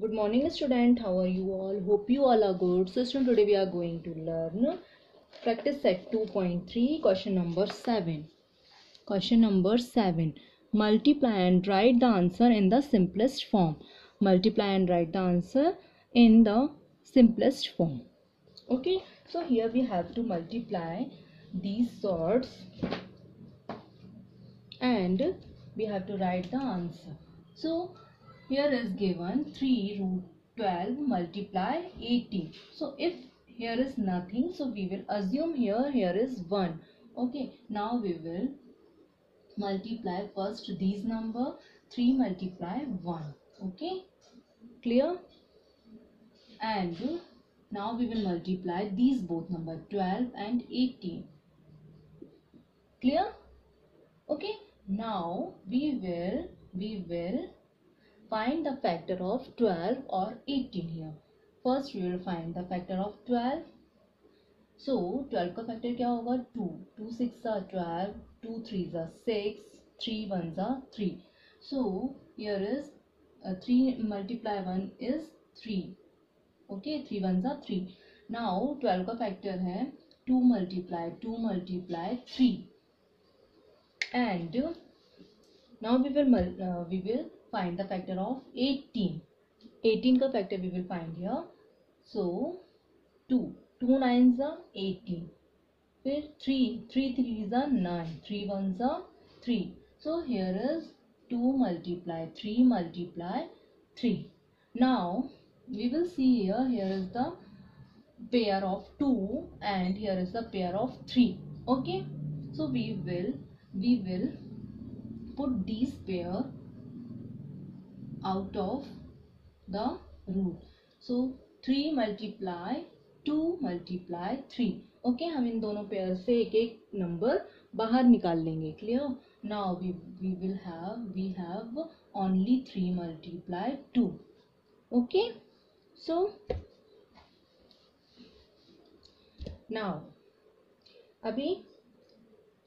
Good morning, student. How are you all? Hope you all are good. So, student, today we are going to learn practice set 2.3, question number 7. Question number 7. Multiply and write the answer in the simplest form. Multiply and write the answer in the simplest form. Okay. So, here we have to multiply these sorts and we have to write the answer. So here is given 3 root 12 multiply 18. So if here is nothing, so we will assume here is 1. Okay, now we will multiply first these number. 3 multiply 1. Okay, clear? And now we will multiply these both number 12 and 18. Clear? Okay, now we will find the factor of 12 or 18 here. First we will find the factor of 12. So 12 का factor क्या होगा? 2. 2 6 are 12, 2 3 are 6, 3 1 are 3. So here is 3 multiply 1 is 3. Okay, 3 1 are 3. Now 12 का factor है 2 multiply 3. And now we will find the factor of 18. 18 का factor we will find here. So 2 9s are 18. फिर 3 3s are 9. 3 1s are 3. So here is 2 multiply 3 multiply 3. Now we will see here is the pair of 2 and here is the pair of 3. Okay, so we will put these pair out of the root. So 3 multiply 2 multiply 3. Okay, हम इन दोनों pair से एक एक number बाहर निकाल लेंगे. Clear? Now we have only 3 multiply 2. Okay, so now अभी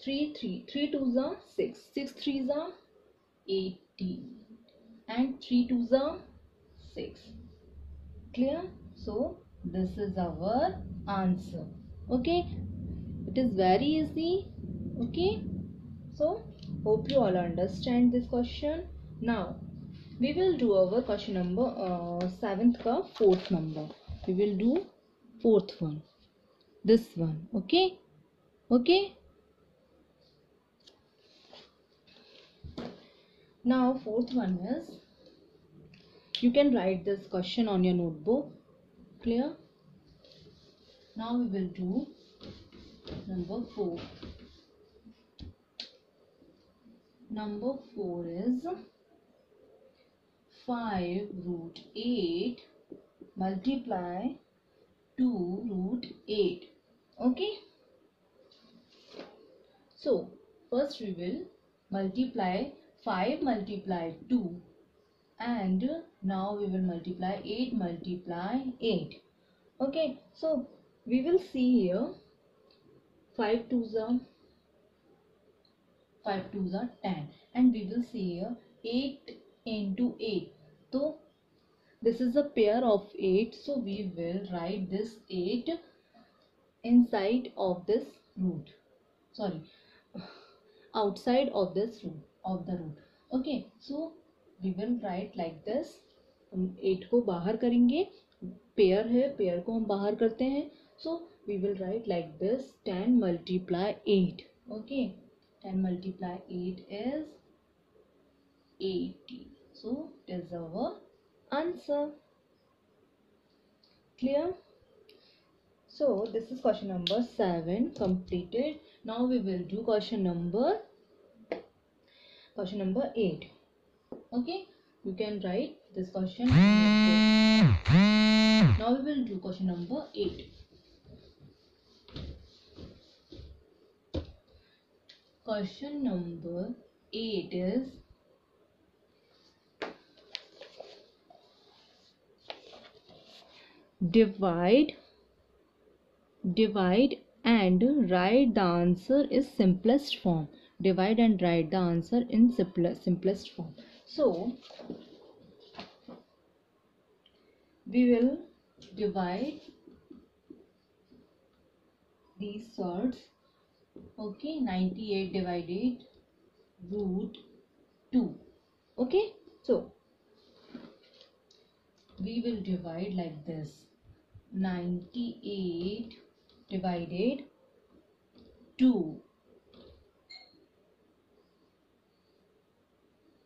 3 2s are 6, 6 3s are 18 and 3 2s are 6. Clear? So this is our answer. Okay, it is very easy. Okay, so hope you all understand this question. Now we will do our question number 7th ka 4th number. We will do 4th one, this one. Okay, okay. Now 4th one is, you can write this question on your notebook. Clear? Now we will do number 4. Number 4 is 5 root 8 multiply 2 root 8. Okay, so first we will multiply 5 multiply 2 and now we will multiply 8 multiply 8. Okay, so we will see here 5 2s are 10 and we will see here 8 into 8. So this is a pair of 8, so we will write this 8 inside of this root, sorry, outside of this root. Okay, so we will write like this. हम 8 को बाहर करेंगे, pair है, pair को हम बाहर करते हैं. So we will write like this, 10 multiply 8. Okay, 10 multiply 8 is 80. So it is our answer. Clear? So this is question number 7 completed. Now we will do question number 8. Okay, you can write this question. Now we will do question number 8. Question number 8 is, divide and write the answer is simplest form. Divide and write the answer in simplest form. So we will divide these words. Okay, 98 divided root 2. Okay, so we will divide like this: 98 divided 2.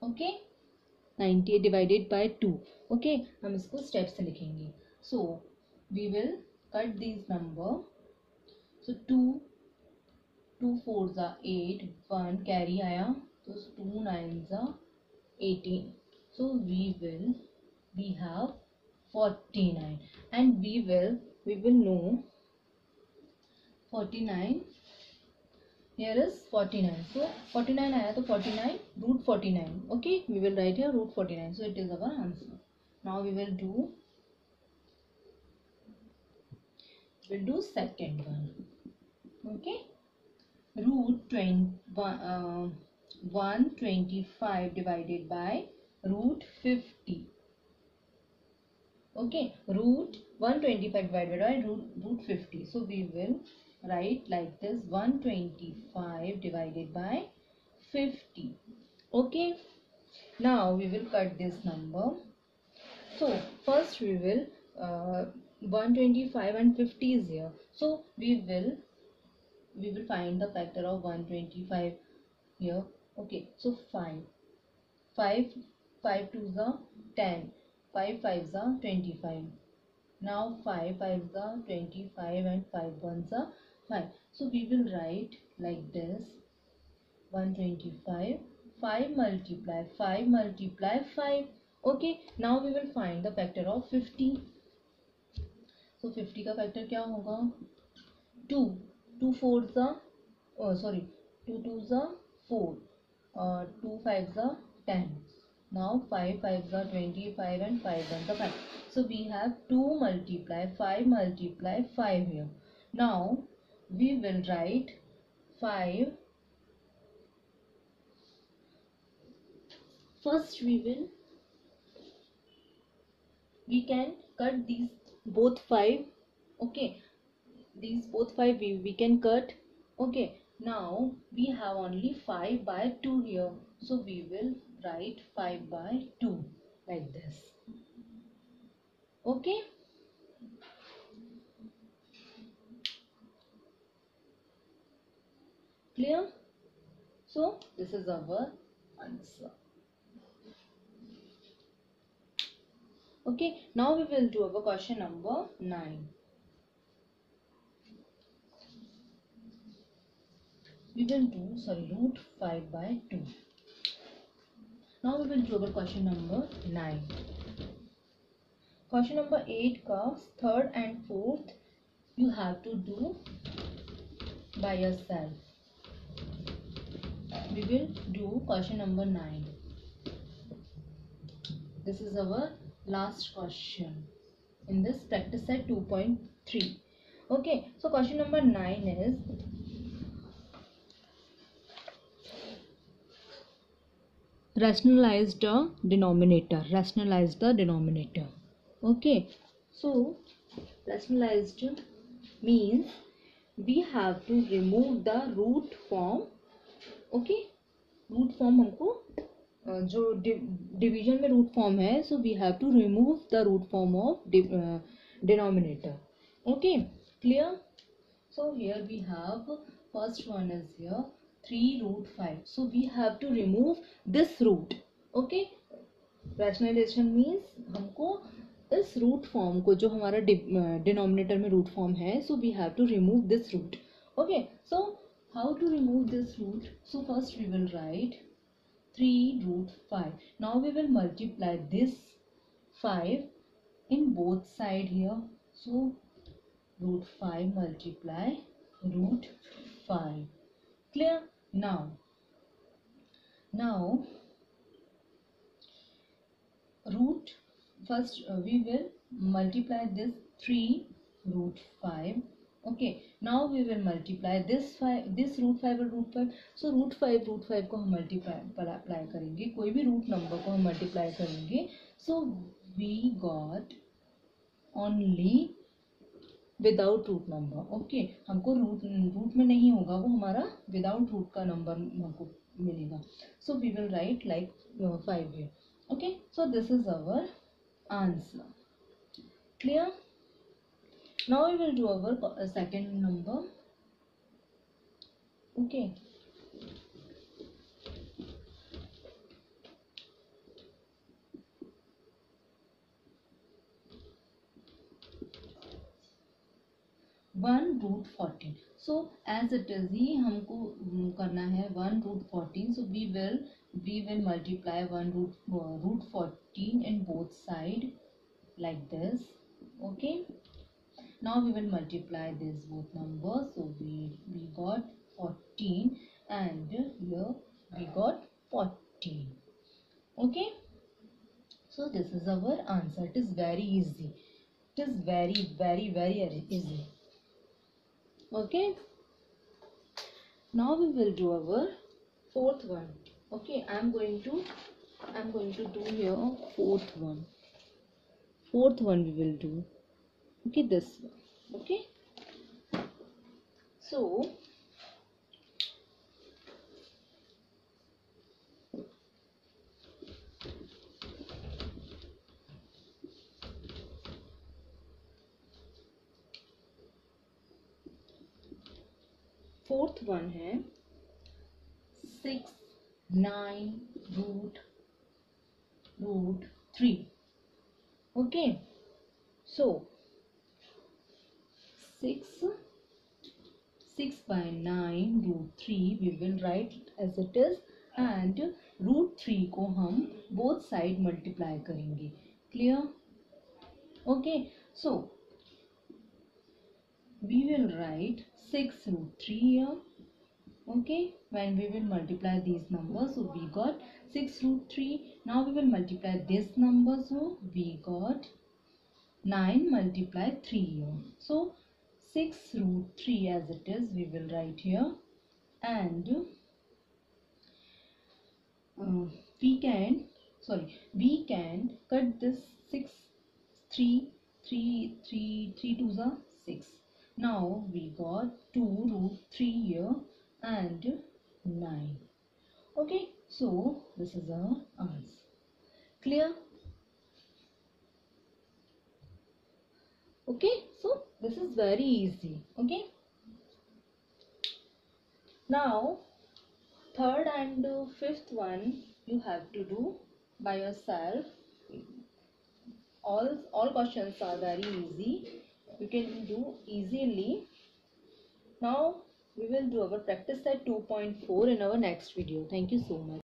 Okay, 98 divided by 2. Okay, हम इसको step से लिखेंगे. So we will cut these number. So 2 4s are 8, 1 carry आया, so 2 9s are 18. So we have 49, and we will know 49. Here is 49. So 49 आया, तो 49 root 49. Okay, we will write here root 49. So it is our answer. Now we will do second one. Okay, root 125 divided by root 50. Okay, root 125 divided by root 50. So we will write like this: 125 divided by 50. Okay, now we will cut this number. So first we will 125 and 50 is here. So we will find the factor of 125 here. Okay, so 5 2s are 10, 5 5s are 25. Now 5 5s are 25 and 5 1s are 5. So we will write like this: 125, 5 multiply 5 multiply 5. Okay, now we will find the factor of 50. So 50 का factor क्या होगा? 2 4s are 2 2s are 4, 2 5s are 10. Now 5 5s are 25 and 5 1s are 5. So we have 2 multiply 5 multiply 5 here. Now we will write 5. First we can cut these both 5. Okay, these both 5 we can cut. Okay, now we have only 5 by 2 here, so we will write 5 by 2 like this. Okay, clear? So this is our answer. Okay, now we will do our question number 9. We will do root 5 by 2. Now we will do our question number 9. Question number 8 का third and fourth you have to do by yourself. We will do question number 9. This is our last question in this practice set 2.3. Okay, so question number 9 is rationalize the denominator. Rationalize the denominator. Okay, so rationalized means we have to remove the root form. Okay, root form हमको जो division में root form है, so we have to remove the root form of denominator. Okay, clear? So here we have first one is here 3 root 5. So we have to remove this root. Okay, rationalization means हमको इस root form को जो हमारा denominator में root form है, so we have to remove this root. Okay, so how to remove this root? So first we will write 3 root 5. Now we will multiply this 5 in both side here. So root 5 multiply root 5. Clear? Now root first we will multiply this 3 root 5. Okay, now we will multiply this root 5 और root 5. So root 5 को हम multiply करेंगे, कोई भी root number को हम multiply करेंगे. So we got only without root number. Okay, हमको रूट में नहीं होगा, वो हमारा विदाउट रूट का नंबर हमको मिलेगा. So we will write like 5 here. Okay, so this is our answer. Clear? Now we will do our second number. Okay, 1√14. So as it is ही हमको करना है 1√14. So we will multiply 1√14 in both side like this. Okay, now we will multiply this both numbers. So we got 14 and here we got 14. Okay, so this is our answer. It is very easy. It is very easy. Okay, now we will do our fourth one. Okay, I'm going to do here fourth one we will do. Okay, this one. Okay, so fourth one है 6, 9 root 3. Okay, so 6 by 9 root 3 we will write as it is, and root 3 को हम both side multiply करेंगे. Clear? Okay, so we will write 6√3 here. Okay, when we will multiply these numbers, so we got 6√3. Now we will multiply this number, so we got 9 multiply 3 here. So 6√3 as it is we will write here, and we can cut this 6, 3 twos are 6. Now we got 2√3 here and 9. Okay, so this is our answer. Clear? Okay, so this is very easy. Okay, now third and fifth one you have to do by yourself. All questions are very easy, you can do easily. Now we will do our practice set 2.4 in our next video. Thank you so much.